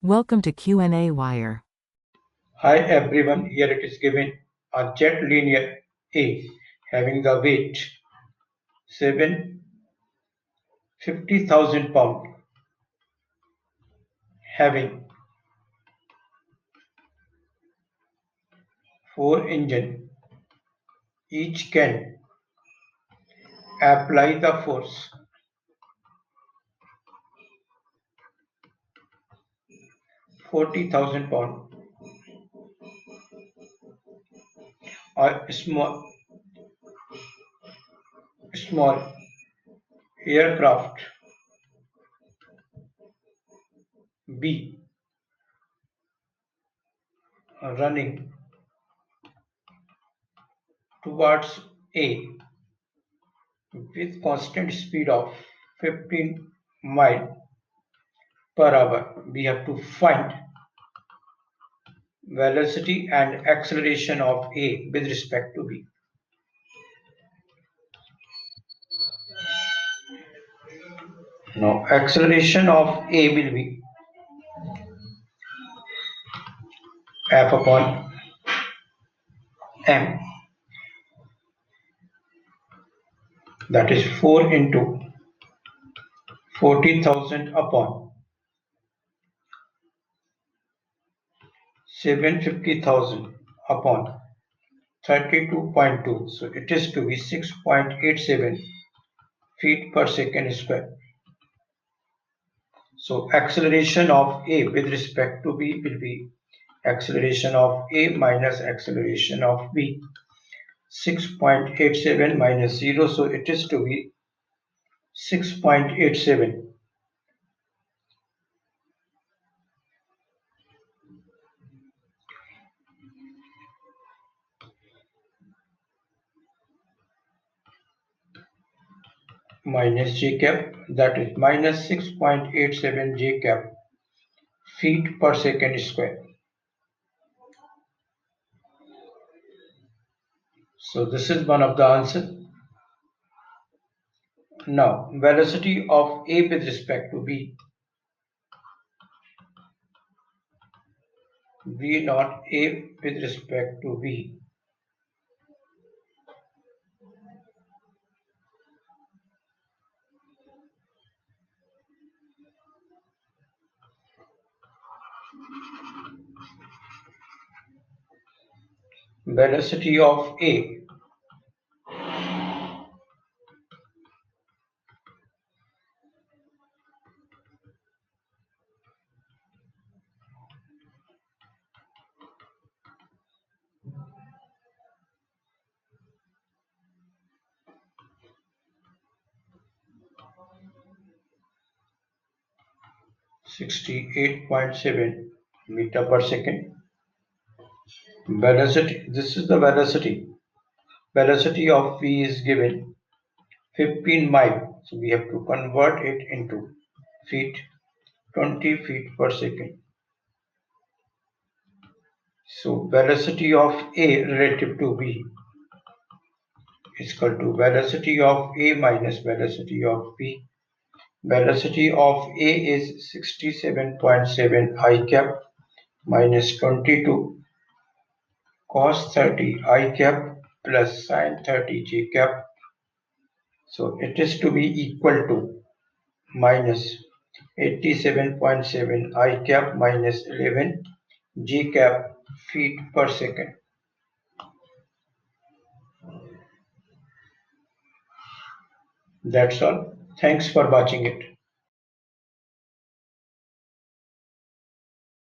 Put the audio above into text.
Welcome to qnawire. Hi everyone, here it is given a jetliner A having the weight 750,000 pound, having 4 engine, each can apply the force 40,000 pound. A small aircraft B running towards A with constant speed of 15 mile per hour. We have to find velocity and acceleration of A with respect to B. Now acceleration of A will be F upon M, that is 4 into 40,000 upon 750,000 upon 32.2. So it is to be 6.87 feet per second square. So acceleration of A with respect to B will be acceleration of A minus acceleration of B. 6.87 minus 0, so it is to be 6.87 minus j cap, that is minus 6.87 j cap feet per second square. So this is one of the answer. Now velocity of A with respect to B, V naught A with respect to B, velocity of A 68.7 meter per second. Velocity, this is the velocity. Velocity of V is given 15 mile. So we have to convert it into feet, 20 feet per second. So velocity of A relative to V is equal to velocity of A minus velocity of V. Velocity of A is 67.7 I cap minus 22 cos 30 I cap plus sin 30 j cap. So it is to be equal to minus 87.7 I cap minus 11 j cap feet per second. That's all. Thanks for watching it.